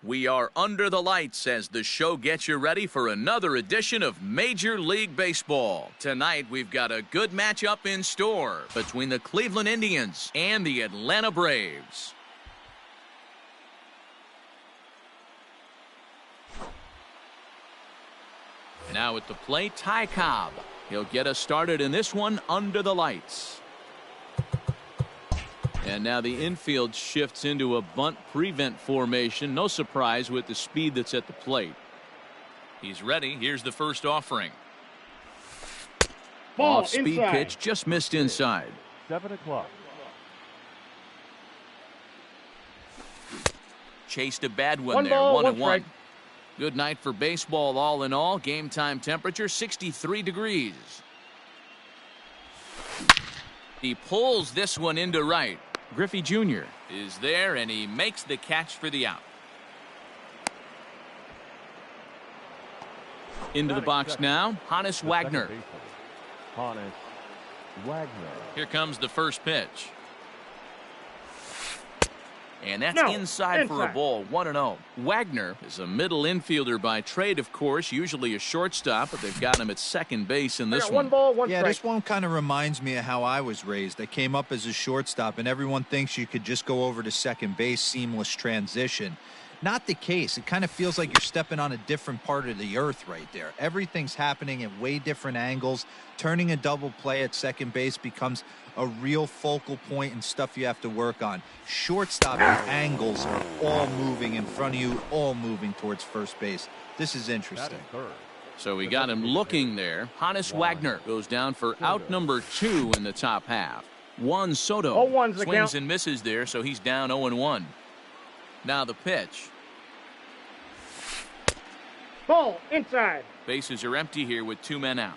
We are under the lights as the show gets you ready for another edition of Major League Baseball. Tonight, we've got a good matchup in store between the Cleveland Indians and the Atlanta Braves. Now at the plate, Ty Cobb. He'll get us started in this one under the lights. And now the infield shifts into a bunt prevent formation. No surprise with the speed that's at the plate. He's ready. Here's the first offering. Ball Off-speed inside. pitch just missed inside. 7 o'clock. Chased a bad one One there. ball, 1-1. strike. Good night for baseball all in all. Game time temperature 63 degrees. He pulls this one into right. Griffey Jr. is there, and he makes the catch for the out. Into the box now, Honus Wagner. Honus Wagner. Here comes the first pitch. And that's No, inside for a ball, 1-0. Wagner is a middle infielder by trade, of course, usually a shortstop, but they've got him at second base in this one. One ball, one Yeah, strike. this one kind of reminds me of how I was raised. I came up as a shortstop, and everyone thinks you could just go over to second base, seamless transition. Not the case. It kind of feels like you're stepping on a different part of the earth right there. Everything's happening at way different angles. Turning a double play at second base becomes a real focal point and stuff you have to work on. Shortstop angles are all moving in front of you, all moving towards first base. This is interesting. So we got him looking there. Honus Wagner goes down for out number 2 in the top half. Juan Soto 0-1's the swings count. and misses there, so he's down 0-1. Now the pitch. Ball inside. Bases are empty here with 2 men out.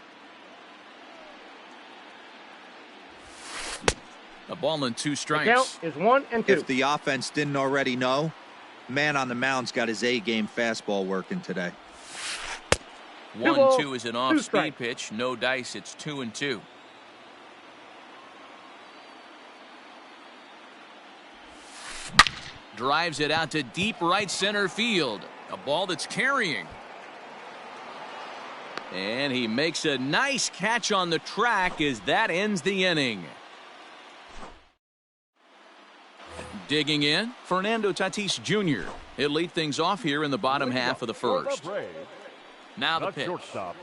A ball and 2 The strikes. count is 1 and 2. If the offense didn't already know, man on the mound's got his A-game fastball working today. 1-2 is an 2 off-speed strike. pitch. No dice. It's 2-2. Drives it out to deep right center field. A ball that's carrying. And he makes a nice catch on the track as that ends the inning. Digging in, Fernando Tatis Jr. He'll lead things off here in the bottom half of the first. Now the pitch. Shortstop,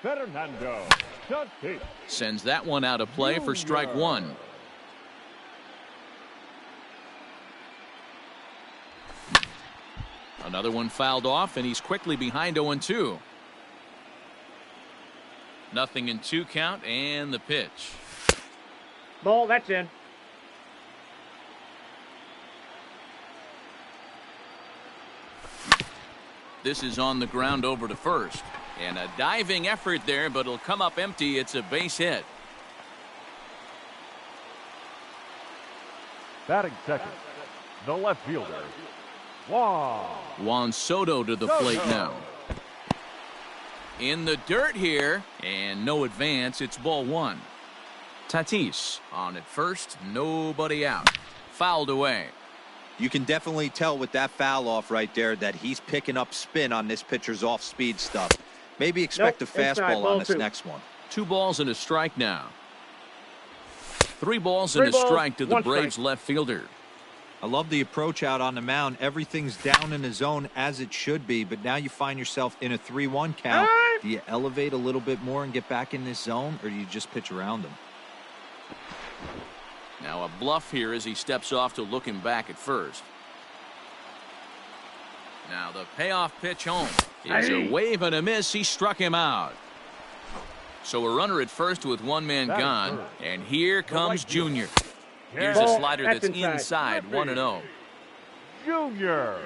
Fernando Tatis. Sends that one out of play for strike 1. Another one fouled off, and he's quickly behind 0-2. Nothing in 2 count, and the pitch. Ball, that's in. This is on the ground over to first. And a diving effort there, but it'll come up empty. It's a base hit. Batting second, the left fielder, Juan Soto to the plate now. In the dirt here, and no advance. It's ball 1. Tatis on at first, nobody out. Fouled away. You can definitely tell with that foul off right there that he's picking up spin on this pitcher's off-speed stuff. Maybe expect Nope, a fastball inside, on ball this 2. next one. 2 balls and a strike now. 3 balls 3 and a balls, strike to the 1 Braves strike. left fielder. I love the approach out on the mound. Everything's down in the zone as it should be, but now you find yourself in a 3-1 count. Do you elevate a little bit more and get back in this zone, or do you just pitch around him? Now a bluff here as he steps off to look him back at first. Now the payoff pitch home. It's a wave and a miss. He struck him out. So a runner at first with 1 man gone. And here comes Junior. Here's a Ball, slider that's that's inside. inside, 1-0. Junior.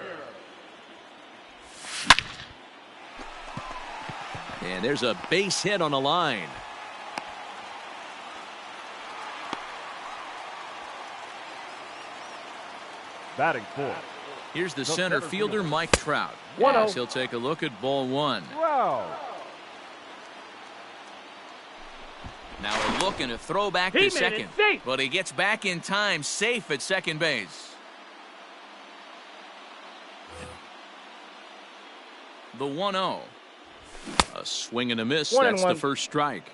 And there's a base hit on the line. Batting fourth, Here's the center fielder, Mike Trout. 1-0. As he'll take a look at ball 1. Trout. Now a look and a throw back He to made it second. safe. But he gets back in time, safe at second base. The 1-0. A swing and a miss. 1-1. That's the first strike.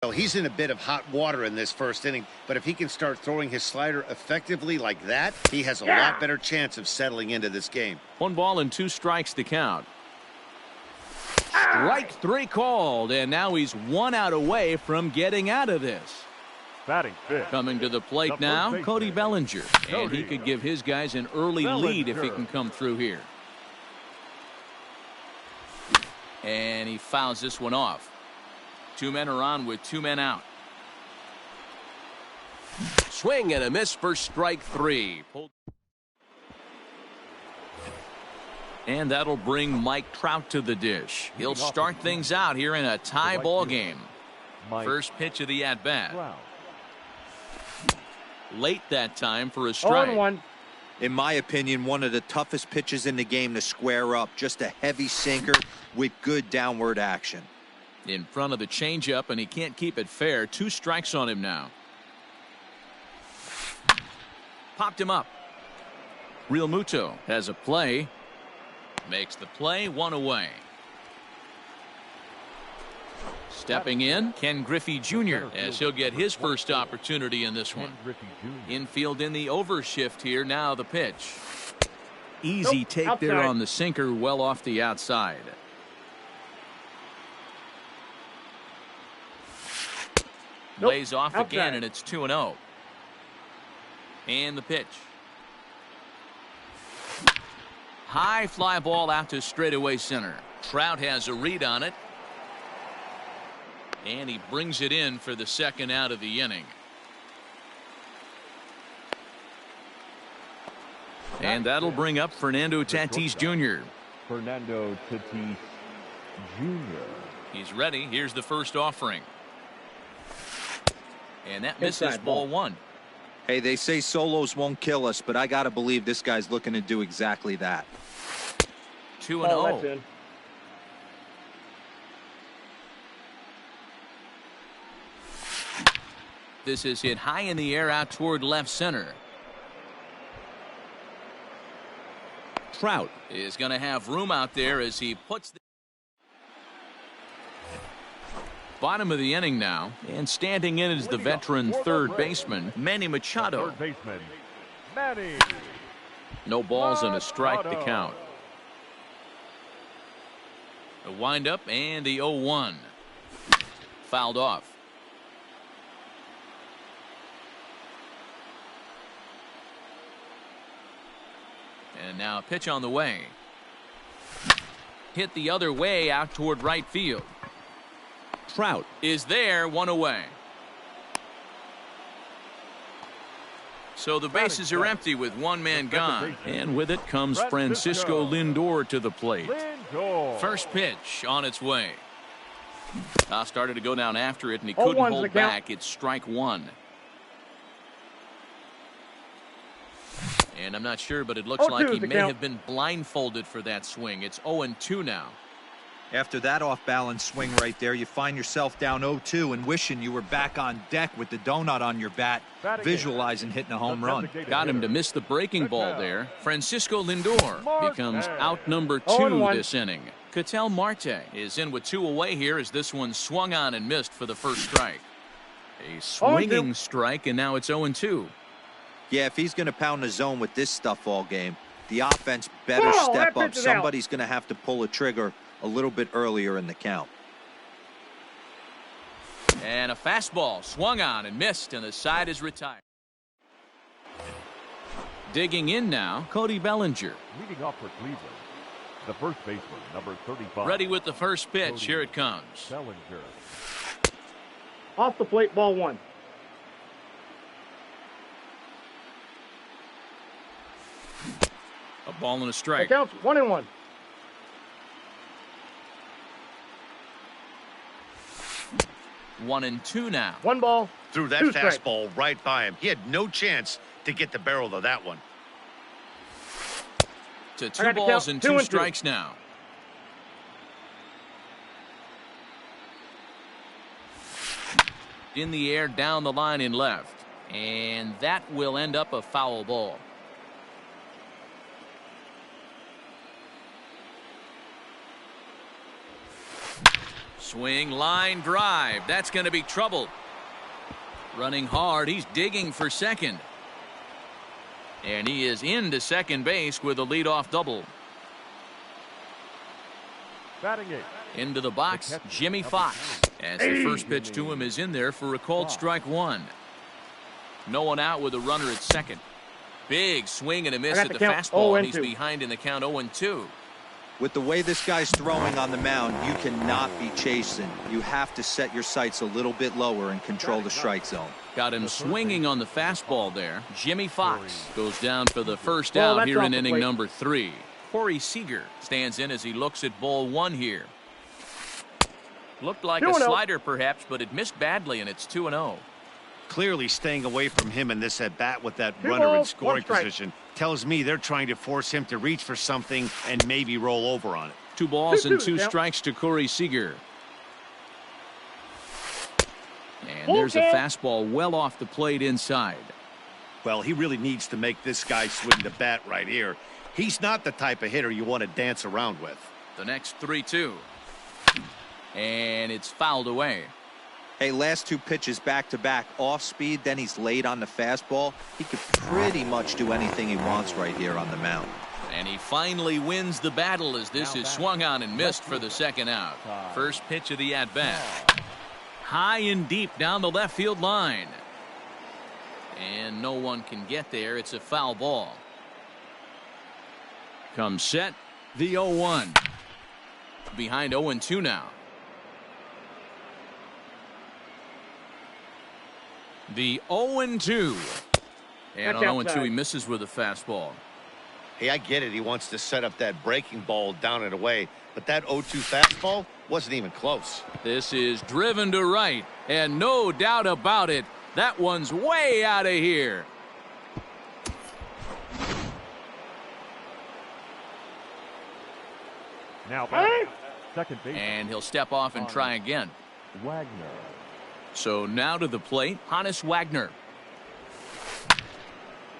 Well, he's in a bit of hot water in this first inning, but if he can start throwing his slider effectively like that, he has a lot better chance of settling into this game. 1 ball and 2 strikes to count. Strike 3 called, and now he's 1 out away from getting out of this. Batting fifth. Coming to the plate now, Cody Bellinger. And he could give his guys an early lead if he can come through here. And he fouls this one off. 2 men are on with 2 men out. Swing and a miss for strike 3. And that'll bring Mike Trout to the dish. He'll start things out here in a tie ball game. First pitch of the at-bat. Late that time for a strike. 0-1. In my opinion, one of the toughest pitches in the game to square up. Just a heavy sinker with good downward action. In front of the changeup, and he can't keep it fair. 2 strikes on him now. Popped him up. Real Muto has a play. Makes the play, 1 away. Stepping in, Ken Griffey Jr. as he'll get his first opportunity in this one. Infield in the overshift here. Now the pitch. Easy take outside. there on the sinker, well off the outside. Lays off again, and it's 2-0. And the pitch. High fly ball out to straightaway center. Trout has a read on it. And he brings it in for the second out of the inning. And that'll bring up Fernando Tatis Jr. Fernando Tatis Jr. He's ready. Here's the first offering. And that misses ball 1. Hey, they say solos won't kill us, but I got to believe this guy's looking to do exactly that. 2-0. That's in. This is hit high in the air out toward left center. Trout is going to have room out there as he puts the bottom of the inning now, and standing in is the veteran third baseman Manny Machado. Third baseman Manny. No balls and a strike to count. The windup and the 0-1. Fouled off. And now a pitch on the way. Hit the other way out toward right field. Trout is there, 1 away. So the bases are empty with 1 man gone. And with it comes Francisco Lindor to the plate. First pitch on its way. Started to go down after it, and he couldn't hold back. It's strike 1. And I'm not sure, but it looks like he may have been blindfolded for that swing. It's 0-2 now. After that off-balance swing right there, you find yourself down 0-2 and wishing you were back on deck with the donut on your bat, visualizing hitting a home run. Got him to miss the breaking ball there. Francisco Lindor becomes out number 2 this inning. Ketel Marte is in with 2 away here as this one swung on and missed for the first strike. A swinging strike, and now it's 0-2. Yeah, if he's going to pound the zone with this stuff all game, the offense better step up. Somebody's going to have to pull a trigger a little bit earlier in the count. And a fastball swung on and missed, and the side is retired. Digging in now, Cody Bellinger. Leading off for Cleveland, the first baseman, number 35. Ready with the first pitch. Cody Here it comes. Bellinger. Off the plate, ball 1. A ball and a strike. It counts 1-1. One and two now. 1 ball. Threw that fastball right by him. He had no chance to get the barrel of that one. To 2 balls and 2 strikes now. In the air down the line in left. And that will end up a foul ball. Swing, line drive. That's going to be trouble. Running hard. He's digging for second. And he is into second base with a leadoff double. Batting eight. Into the box, Jimmy Fox. As the first pitch to him is in there for a called strike one. No one out with a runner at second. Big swing and a miss at the fastball, and he's behind in the count 0-2. With the way this guy's throwing on the mound, you cannot be chasing. You have to set your sights a little bit lower and control the strike zone. Got him swinging on the fastball there. Jimmy Fox goes down for the first out here in inning number 3. Corey Seager stands in as he looks at ball 1 here. Looked like a slider perhaps, but it missed badly, and it's 2-0. Clearly staying away from him in this at-bat with that runner in scoring position tells me they're trying to force him to reach for something and maybe roll over on it. 2 balls and 2 strikes to Corey Seager. And there's a fastball well off the plate inside. Well, he really needs to make this guy swing the bat right here. He's not the type of hitter you want to dance around with. The next 3-2. And it's fouled away. Hey, last 2 pitches back-to-back off speed, then he's late on the fastball. He could pretty much do anything he wants right here on the mound. And he finally wins the battle as this is swung on and missed for the second out. First pitch of the at-bat. High and deep down the left field line. And no one can get there. It's a foul ball. Comes set, the 0-1. Behind 0-2 now. The 0-2. And on 0-2 he misses with a fastball. Hey, I get it. He wants to set up that breaking ball down and away. But that 0-2 fastball wasn't even close. This is driven to right. And no doubt about it, that one's way out of here. Now second base. And he'll step off and try again. Wagner. So now to the plate, Honus Wagner.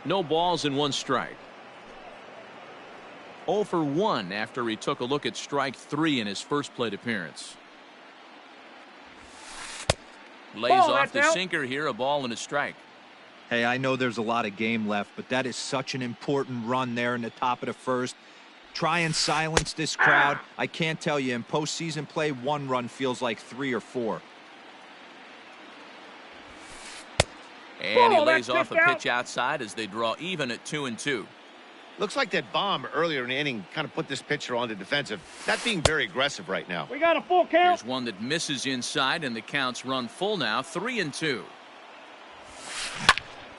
No balls and 1 strike. 0 for 1 after he took a look at strike 3 in his first plate appearance. Lays off the sinker here, a ball and a strike. Hey, I know there's a lot of game left, but that is such an important run there in the top of the first. Try and silence this crowd. I can't tell you, in postseason play, 1 run feels like 3 or 4. And he lays off a pitch outside as they draw even at 2-2. Looks like that bomb earlier in the inning kind of put this pitcher on the defensive. Not being very aggressive right now. We got a full count. Here's one that misses inside, and the count's run full now, 3-2.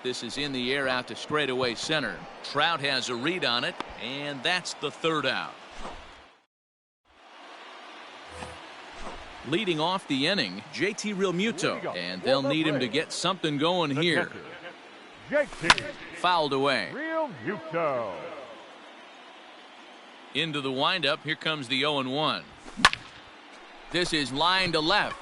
This is in the air out to straightaway center. Trout has a read on it, and that's the 3rd out. Leading off the inning, JT Realmuto, and they'll need him to get something going here. JT. Fouled away. Realmuto. Into the windup, here comes the 0-1. This is line to left.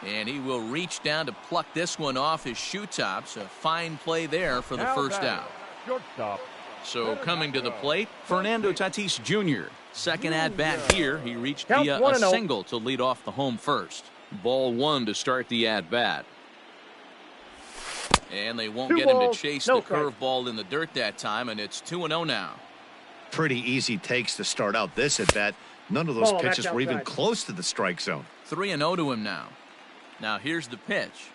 And he will reach down to pluck this one off his shoe tops. A fine play there for the first out. Shortstop. So coming to the plate, Fernando Tatis Jr. Second at bat here. He reached via a single to lead off the home first. Ball 1 to start the at bat. And they won't get him to chase the curveball in the dirt that time, and it's 2-0 now. Pretty easy takes to start out this at bat. None of those pitches were even close to the strike zone. 3-0 to him now. Now here's the pitch.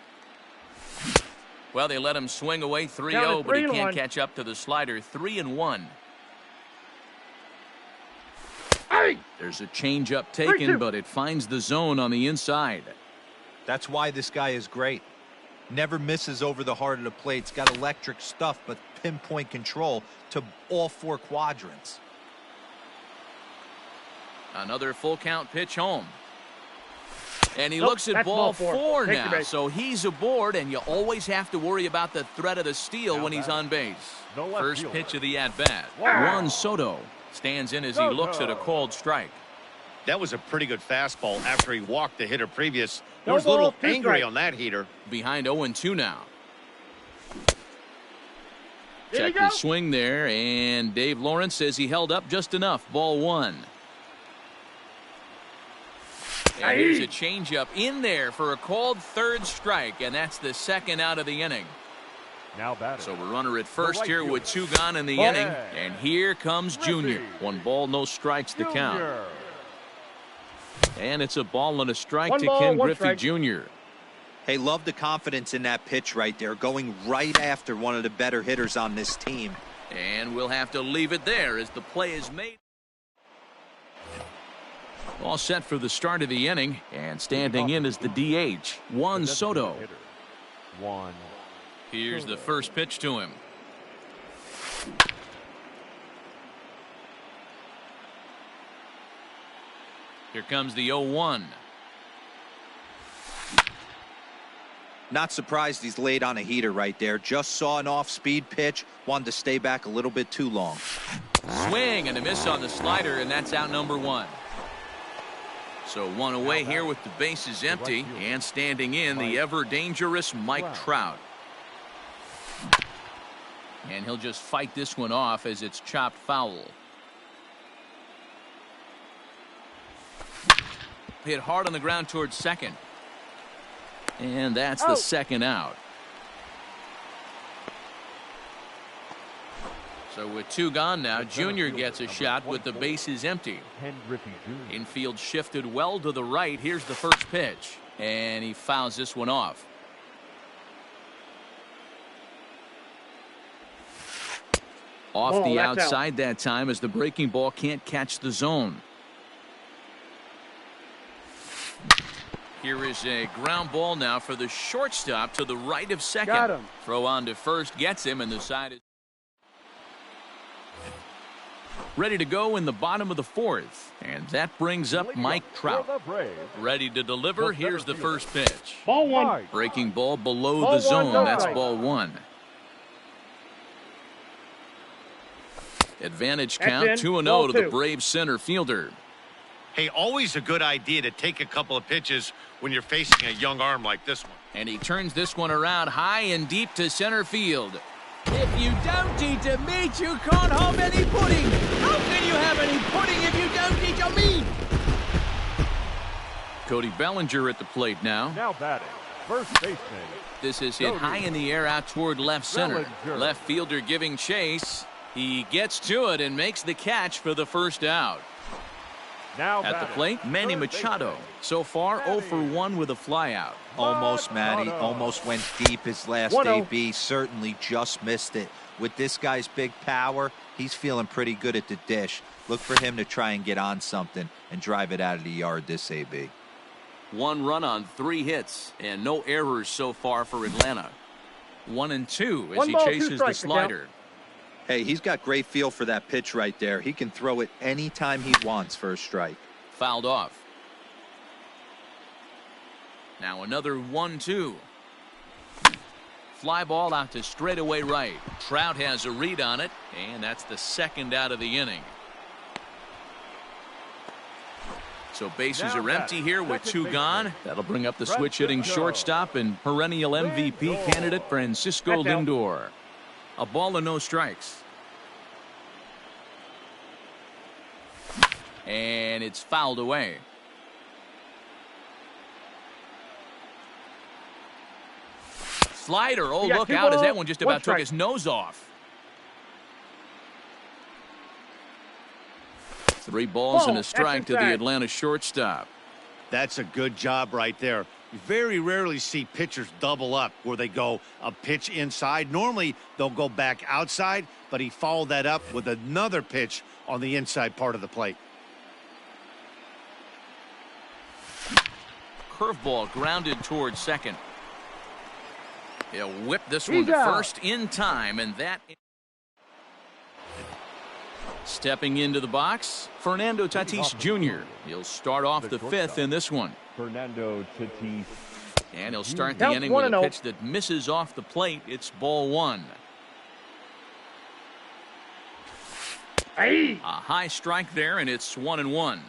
Well, they let him swing away 3-0, but he can't catch up to the slider. 3-1. There's a changeup taken, but it finds the zone on the inside. That's why this guy is great. Never misses over the heart of the plate. He's got electric stuff, but pinpoint control to all 4 quadrants. Another full count pitch home. And he looks at ball 4 now, so he's aboard, and you always have to worry about the threat of the steal when he's on base. First pitch of the at-bat. Juan Soto stands in as he looks at a called strike. That was a pretty good fastball after he walked the hitter previous. He No was a little ball, 2 angry strikes. on that heater. Behind 0-2 now. Here we Check the go. swing there, and Dave Lawrence says he held up just enough. Ball 1. And here's a changeup in there for a called third strike, and that's the second out of the inning. Now batting. So we're runner at first here with 2 gone in the Ball. inning, and here comes Junior. 1 ball, no strikes to count. Junior. And it's a ball and a strike 1 to ball, Ken 1 Griffey strike. Jr. Hey, love the confidence in that pitch right there, going right after one of the better hitters on this team. And we'll have to leave it there as the play is made. All set for the start of the inning, and standing in is the DH, Juan Soto. Hitter. Juan. Here's the first pitch to him. Here comes the 0-1. Not surprised he's laid on a heater right there. Just saw an off-speed pitch, wanted to stay back a little bit too long. Swing and a miss on the slider, and that's out number 1. So 1 away here with the bases empty, and standing in the ever-dangerous Mike Trout. And he'll just fight this one off as it's chopped foul. Hit hard on the ground towards second. And that's the second out. So with 2 gone now, Junior gets a shot with the bases empty. Ken Griffey Jr. Infield shifted well to the right. Here's the first pitch. And he fouls this one off. Off Ball, the that's out. outside that time as the breaking ball can't catch the zone. Here is a ground ball now for the shortstop to the right of second. Got him. Throw on to first gets him, and the side is ready to go in the bottom of the 4th. And that brings up Mike Trout. For the Braves. Ready to deliver. Here's the first pitch. Ball 1. Mike. Breaking ball below Ball the 1, zone. no That's strike. ball 1. Advantage That's count in. 2-0 Ball to the 2. Braves center fielder. Hey, always a good idea to take a couple of pitches when you're facing a young arm like this one. And he turns this one around high and deep to center field. If you don't eat the meat, you can't have any pudding. How can you have any pudding if you don't eat your meat? Cody Bellinger at the plate now. Now batting. First baseman. This is hit high in the air out toward left center. Bellinger. Left fielder giving chase. He gets to it and makes the catch for the first out. Now At the batting. plate, Manny Third Machado. baseman. So far, 0 for 1 with a flyout. Almost, Matty. Machado. Almost went deep his last 1-0. AB. Certainly just missed it. With this guy's big power, he's feeling pretty good at the dish. Look for him to try and get on something and drive it out of the yard this AB. 1 run on 3 hits and no errors so far for Atlanta. 1-2 as 1 he ball, 2 chases the strikes to count. slider. Hey, he's got great feel for that pitch right there. He can throw it anytime he wants for a strike. Fouled off. Now another 1-2. Fly ball out to straightaway right. Trout has a read on it, and that's the second out of the inning. So bases Now are empty here with second 2 baseman. gone. That'll bring up the switch hitting Francisco shortstop and perennial MVP Lindor. candidate Francisco That's out. Lindor. A ball and no strikes. And it's fouled away. Slider. Oh, You got look 2 out as balls, that one just 1 about took strike. his nose off. 3 balls and a Ball, strike that's to the inside. Atlanta shortstop. That's a good job right there. You very rarely see pitchers double up where they go a pitch inside. Normally, they'll go back outside, but he followed that up with another pitch on the inside part of the plate. Curveball grounded towards second. He'll whip this one He's to out. first in time, and that. Stepping into the box, Fernando Tatis Jr. He'll start off the 5th in this one. Fernando Tatis. And he'll start the Counts inning with a 1-0. pitch that misses off the plate. It's ball 1. Hey. A high strike there, and it's 1-1.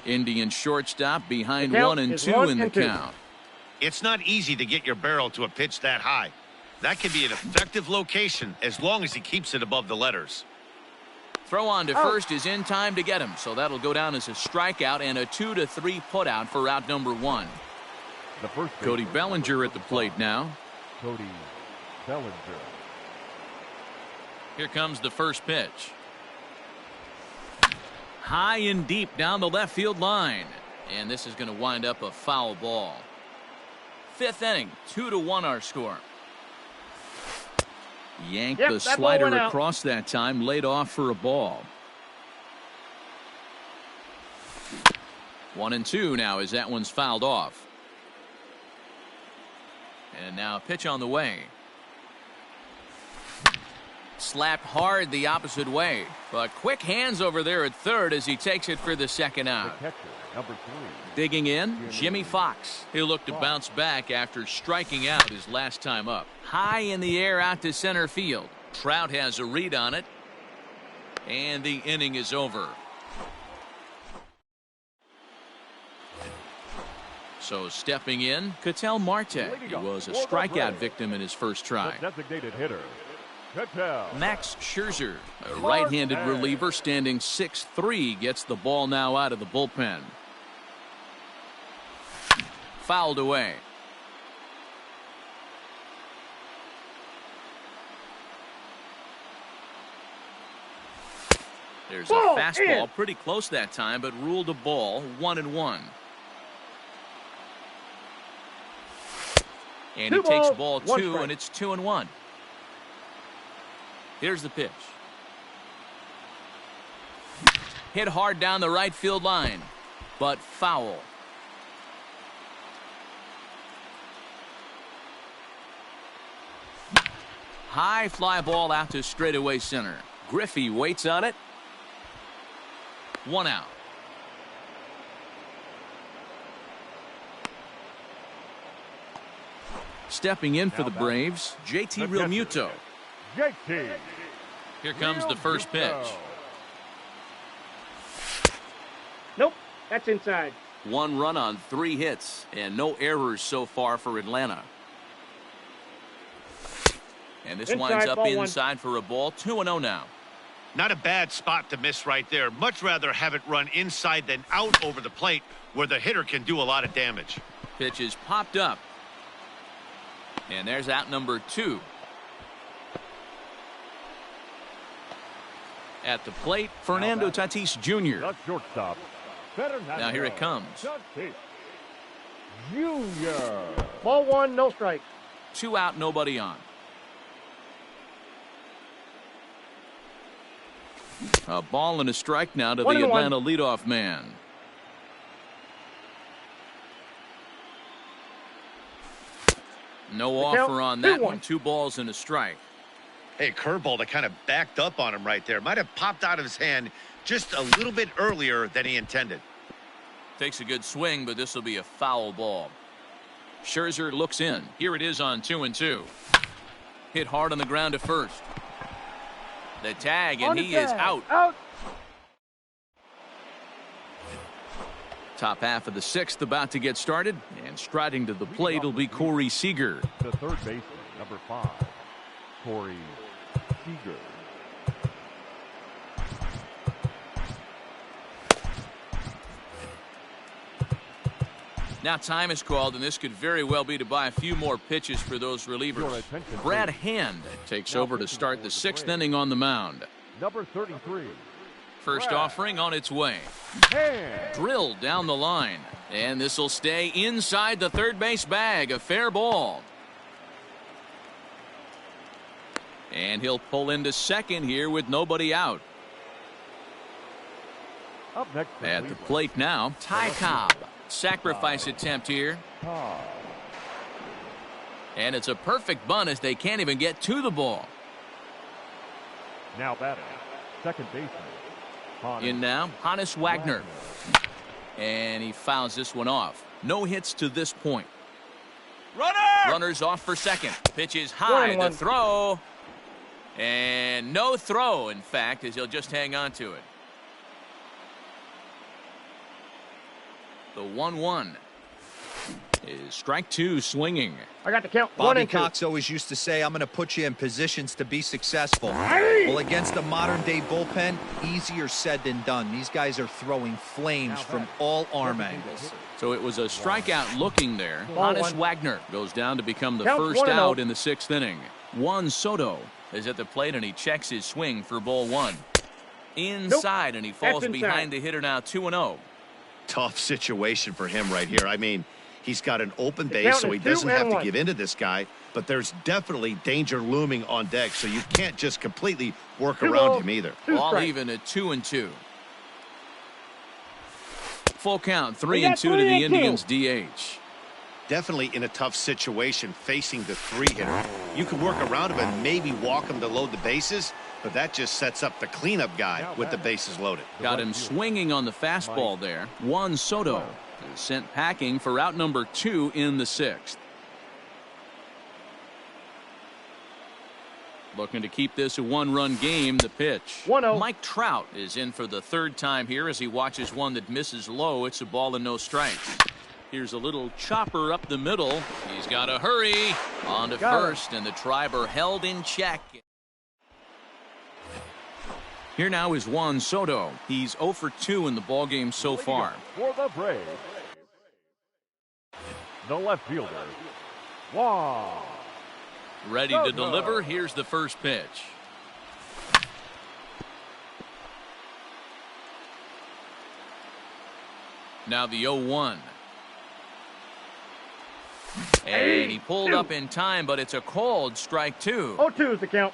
Indian shortstop behind The count 1 and is 2 1 in the and 2. count. It's not easy to get your barrel to a pitch that high. That can be an effective location as long as he keeps it above the letters. Throw on to first is in time to get him, so that'll go down as a strikeout and a 2-3 putout for out number 1. The first Cody baseman, Bellinger number at the plate now. Cody Bellinger. Here comes the first pitch. High and deep down the left field line. And this is going to wind up a foul ball. 5th inning, 2-1 our score. Yanked Yep, the that ball slider went out. across that time, laid off for a ball. 1-2 now as that one's fouled off. And now a pitch on the way. Slapped hard the opposite way, but quick hands over there at third as he takes it for the second The out. catcher, number 3. Digging in, Jimmy Fox. He'll look to bounce back after striking out his last time up. High in the air out to center field. Trout has a read on it, and the inning is over. So stepping in, Ketel Marte. He was a strikeout victim in his first try. The designated hitter, Ketel. Max Scherzer, a right-handed reliever standing 6'3", gets the ball now out of the bullpen. Fouled away. There's a Ball fastball in. pretty close that time, but ruled a ball. 1-1. And he 2 takes balls, ball 1 2, strike. and it's 2-1. Here's the pitch. Hit hard down the right field line, but foul. High fly ball out to straightaway center. Griffey waits on it. 1 out. Stepping in for the Braves, JT Realmuto. JT. Here comes the first pitch. Nope, that's inside. 1 run on 3 hits and no errors so far for Atlanta. And this winds Inside, up ball 1. inside for a ball. 2-0 now. Not a bad spot to miss right there. Much rather have it run inside than out over the plate where the hitter can do a lot of damage. Pitch is popped up. And there's out number 2. At the plate, Fernando Tatis Jr. The shortstop, Fernando Now here it comes. Tatis Jr. Ball 1, no strike. 2 out, nobody on. A ball and a strike now to the 1-1. Atlanta leadoff man. No The offer count, on that 2-1. one. 2 balls and a strike. Hey, curveball that kind of backed up on him right there. Might have popped out of his hand just a little bit earlier than he intended. Takes a good swing, but this will be a foul ball. Scherzer looks in. Here it is on 2-2. Hit hard on the ground to first. The tag, and he is out. Out. Top half of the 6th about to get started, and striding to the plate will be Corey Seager. The third baseman, number 5, Corey Seager. Now time is called, and this could very well be to buy a few more pitches for those Your relievers. attention, Brad please. Hand takes Now over to pitching start for the the 6th Braves. inning on the mound. Number 33, First Brad offering on its way. Hand. Drilled down the line, and this will stay inside the third base bag. A fair ball. And he'll pull into second here with nobody out. Up next for At the Cleveland, plate now, Ty Cobb. Sacrifice attempt here. Cobb. And it's a perfect bunt as they can't even get to the ball. Now batting, second baseman. Hannes In now, Hannes Wagner. And he fouls this one off. No hits to this point. Runners off for second. Pitch is high. 1-1. The throw. And no throw, in fact, as he'll just hang on to it. The 1-1 is strike two swinging. I got the count. 1 Bobby and 2. Cox always used to say, I'm going to put you in positions to be successful. Well, against a modern-day bullpen, easier said than done. These guys are throwing flames from all arm angles. So it was a strikeout looking there. Ball Hannes one. Wagner goes down to become the Count first 1-0. out in the 6th inning. Juan Soto is at the plate, and he checks his swing for ball 1. Inside, and he falls That's inside. behind the hitter now 2-0. Tough situation for him right here. I mean, he's got an open The base, count so is he doesn't 2 have and to 1. give in to this guy, but there's definitely danger looming on deck, so you can't just completely work 2 around balls, him either. 2 All strikes. even at 2-2. Full count, We 3-2 got to 3 the and 2. Indians DH. Definitely in a tough situation facing the 3-hitter. You can work around him and maybe walk him to load the bases, but that just sets up the cleanup guy with the bases loaded. Got him swinging on the fastball there. Juan Soto is sent packing for out number 2 in the 6th. Looking to keep this a 1-run game. The pitch. 1-0. Mike Trout is in for the 3rd time here as he watches one that misses low. It's a ball and no strikes. Here's a little chopper up the middle. He's got to hurry. On to Got it. first, and the Tribe are held in check. Here now is Juan Soto. He's 0 for 2 in the ballgame so far. For the Braves, the left fielder, Juan Ready to Soto. deliver. Here's the first pitch. Now the 0-1. And he pulled up in time, but it's a called strike 2. 0-2 is the count.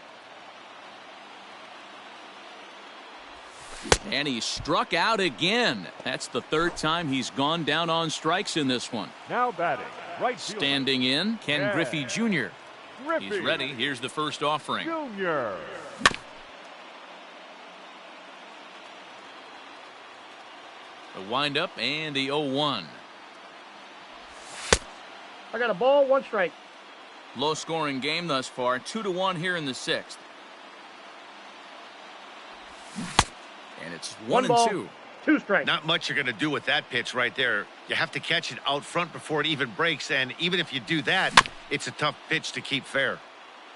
And he struck out again. That's the 3rd time he's gone down on strikes in this one. now batting, right fielder, Standing in, Ken Yeah. Griffey Jr. Griffey He's ready. Here's the first offering. Jr. The windup and the 0-1. I got a ball, 1 strike. Low scoring game thus far. 2-1 here in the 6th. And it's 1 and ball, 2. 2 strikes. Not much you're going to do with that pitch right there. You have to catch it out front before it even breaks, and even if you do that, it's a tough pitch to keep fair.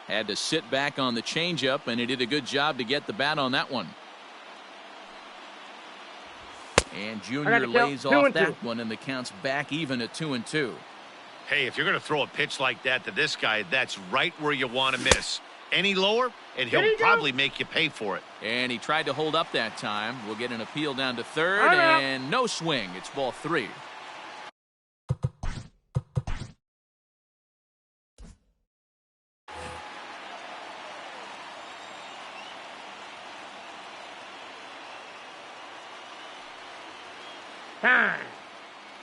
Had to sit back on the changeup, and he did a good job to get the bat on that one. And I Junior got the count, lays 2 off and 2. that one, and the count's back even at 2-2. Hey, if you're going to throw a pitch like that to this guy, that's right where you want to miss. Any lower, and There he'll you go. probably make you pay for it. And he tried to hold up that time. We'll get an appeal down to 3rd, I'm out. and no swing. It's ball 3. Time.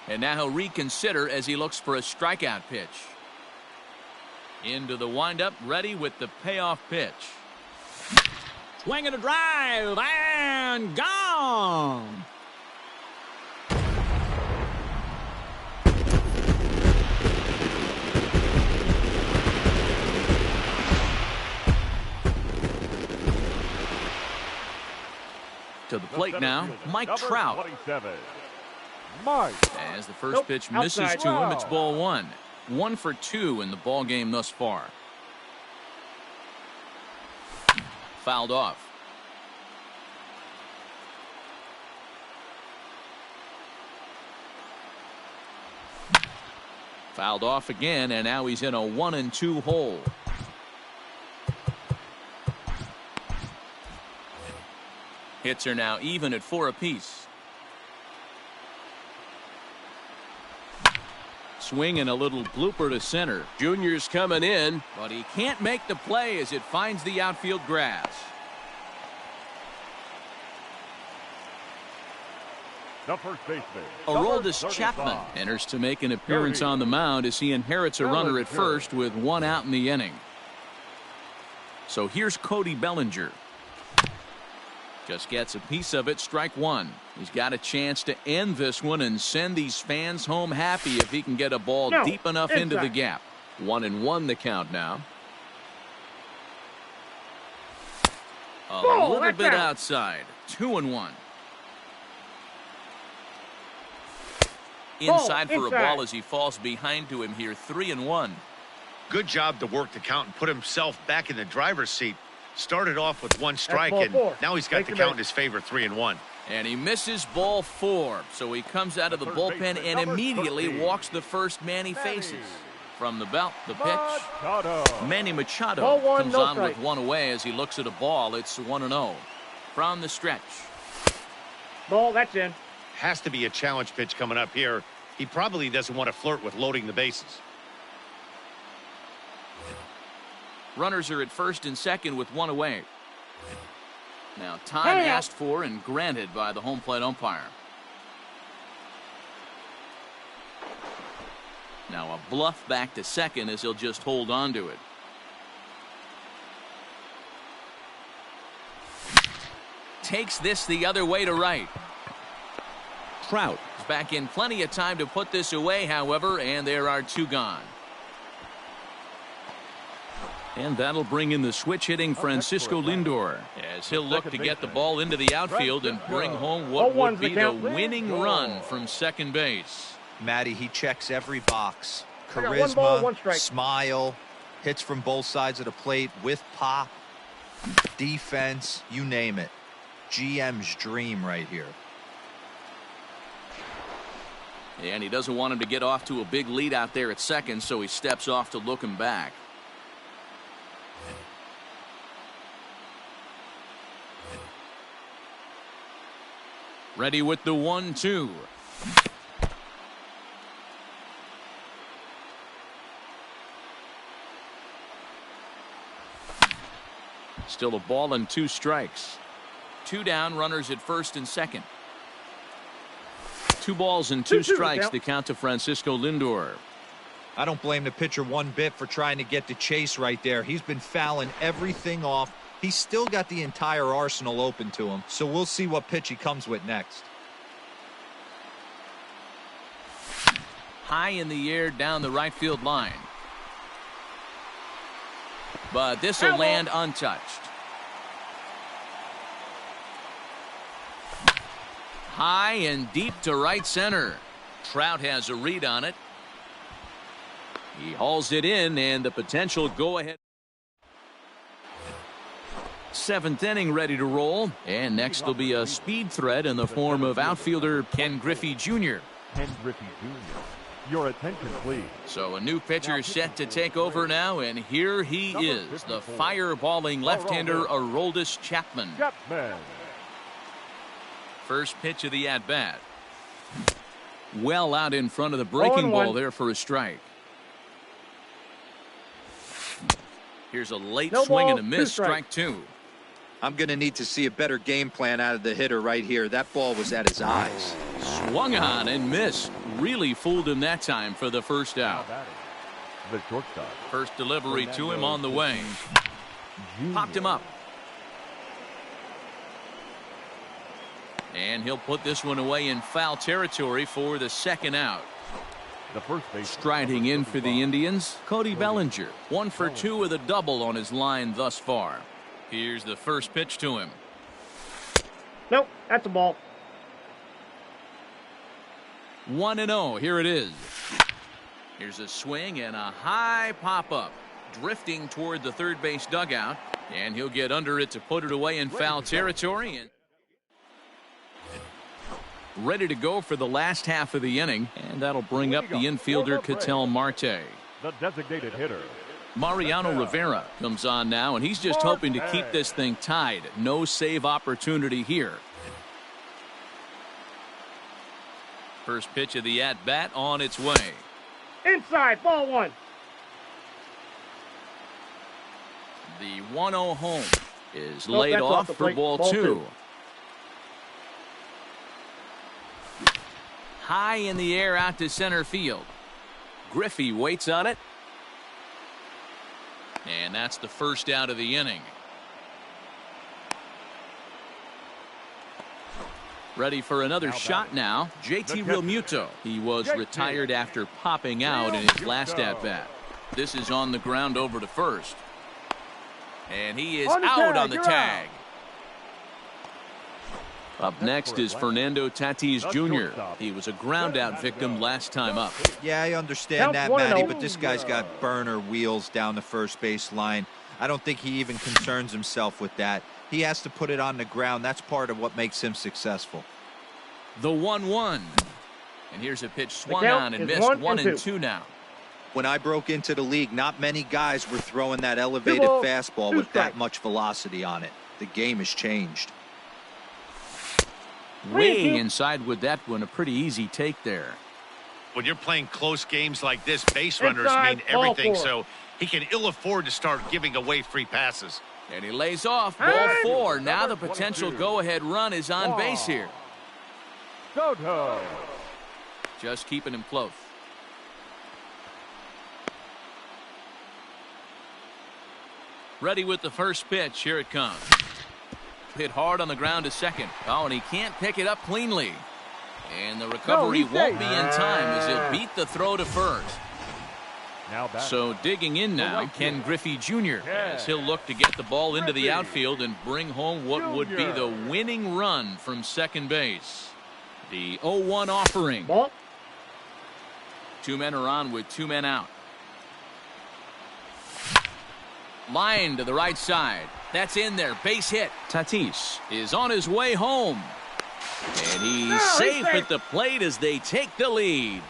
And now he'll reconsider as he looks for a strikeout pitch. Into the windup, ready with the payoff pitch. Swing and a drive, and gone. To the plate now, Mike Number Trout. 27, Mike. As the first Nope, pitch misses outside. to him, it's Wow. ball 1. 1 for 2 in the ball game thus far. Fouled off. Fouled off again, and now he's in a 1-2 hole. Hits are now even at 4 apiece. Swing and a little blooper to center. Junior's coming in, but he can't make the play as it finds the outfield grass. The first baseman, Aroldis 35, Chapman enters to make an appearance on the mound as he inherits a runner at first with 1 out in the inning. So here's Cody Bellinger. Just gets a piece of it, strike 1. He's got a chance to end this one and send these fans home happy if he can get a ball No, deep enough into the inside. gap. 1-1 the count now. A Ball, little that's bit out. outside. 2-1. inside for a inside. ball as he falls behind to him here. 3-1. Good job to work the count and put himself back in the driver's seat. Started off with one strike, ball and four. now he's got Take the the count base. in his favor, 3-1. And he misses ball 4. So he comes out of the bullpen and immediately walks the first man he faces. From the belt, the pitch. Machado. Manny Machado Ball one, comes no on with strike. one away as he looks at a ball. It's 1-0. From the stretch. Ball, that's in. Has to be a challenge pitch coming up here. He probably doesn't want to flirt with loading the bases. Runners are at first and second with one away. Now time Hey. asked for and granted by the home plate umpire. Now a bluff back to second as he'll just hold on to it. Takes this the other way to right. Trout is back in plenty of time to put this away, however, and there are 2 gone. And that'll bring in the switch hitting Francisco Lindor as he'll look to get the ball into the outfield and bring home what would be the winning run from second base. Matty, he checks every box. I got 1 ball, 1 Charisma, strike. smile, hits from both sides of the plate with pop, defense, you name it. GM's dream right here. And he doesn't want him to get off to a big lead out there at second, so he steps off to look him back. Ready with the 1-2. Still a ball and 2 strikes. 2 down, runners at first and second. 2 balls and 2 2-2 strikes, count. the count to Francisco Lindor. I don't blame the pitcher one bit for trying to get the chase right there. He's been fouling everything off. He's still got the entire arsenal open to him, so we'll see what pitch he comes with next. High in the air down the right field line. But this will land untouched. High and deep to right center. Trout has a read on it. He hauls it in, and the potential go-ahead. 7th inning ready to roll. And next will be a speed threat in the form of outfielder Ken Griffey Jr. Ken Griffey Jr. Your attention, please. So a new pitcher set to take over now, and here he is, the fireballing left-hander Aroldis Chapman. Chapman. First pitch of the at-bat. Well out in front of the breaking 0-1. ball there for a strike. Here's a late No swing ball, and a miss, 2 strike 2. I'm going to need to see a better game plan out of the hitter right here. That ball was at his eyes. Swung on and missed. Really fooled him that time for the first out. The shortstop. First delivery to him on the way. Popped him up. And he'll put this one away in foul territory for the second out. The first base. Striding in for the Indians, Cody Bellinger. 1 for 2 with a double on his line thus far. Here's the first pitch to him. Nope, that's a ball. 1-0. Here it is. Here's a swing and a high pop-up. Drifting toward the third base dugout. And he'll get under it to put it away in foul territory. And ready to go for the last half of the inning. And that'll bring up the infielder Ketel Marte. The designated hitter. Mariano Rivera comes on now, and he's just hoping to keep this thing tied. No save opportunity here. First pitch of the at-bat on its way. Inside, ball 1. The 1-0 home is Nope, laid that's off the for plate. ball 2. High in the air out to center field. Griffey waits on it. And that's the first out of the inning. Ready for another shot now. JT Realmuto. He was retired after popping out in his last at-bat. This is on the ground over to first. And he is out on the tag. Up next is Fernando Tatis Jr. He was a ground-out victim last time up. Yeah, I understand that, Matty, but this guy's got burner wheels down the first base line. I don't think he even concerns himself with that. He has to put it on the ground. That's part of what makes him successful. The 1-1. And here's a pitch swung on and missed. 1-2 now. When I broke into the league, not many guys were throwing that elevated fastball with that much velocity on it. The game has changed. Way inside with that one. A pretty easy take there. When you're playing close games like this, base runners mean everything, so he can ill afford to start giving away free passes. And he lays off. Ball 4. Now the potential go-ahead run is on base here. Soto. Just keeping him close. Ready with the first pitch. Here it comes. Hit hard on the ground to second. Oh, and he can't pick it up cleanly. And the recovery won't be in time as he'll beat the throw to first. So digging in now, Ken Griffey Jr. as he'll look to get the ball into the outfield and bring home what would be the winning run from second base. The 0-1 offering. Two men are on with two men out. Line to the right side. That's in there. Base hit. Tatis is on his way home. And he's safe at the plate as they take the lead.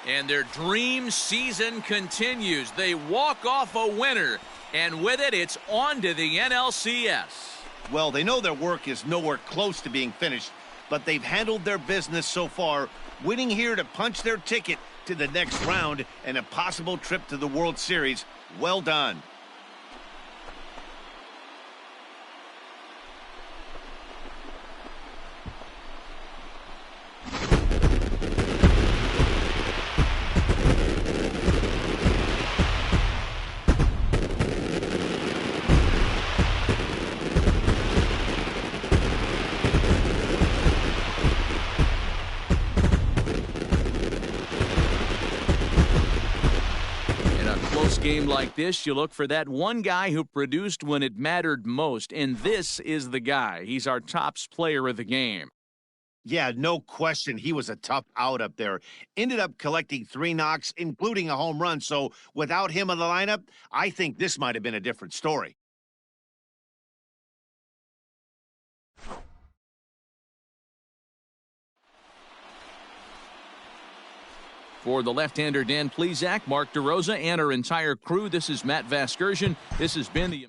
And their dream season continues. They walk off a winner. And with it, it's on to the NLCS. Well, they know their work is nowhere close to being finished, but they've handled their business so far, winning here to punch their ticket to the next round and a possible trip to the World Series. Well done. Game like this, you look for that one guy who produced when it mattered most, and this is the guy. He's our tops player of the game. Yeah, no question. He was a tough out up there. Ended up collecting 3 knocks, including a home run. So without him in the lineup, I think this might have been a different story. For the left-hander Dan Plesac, Mark DeRosa, and our entire crew, this is Matt Vasgersian. This has been the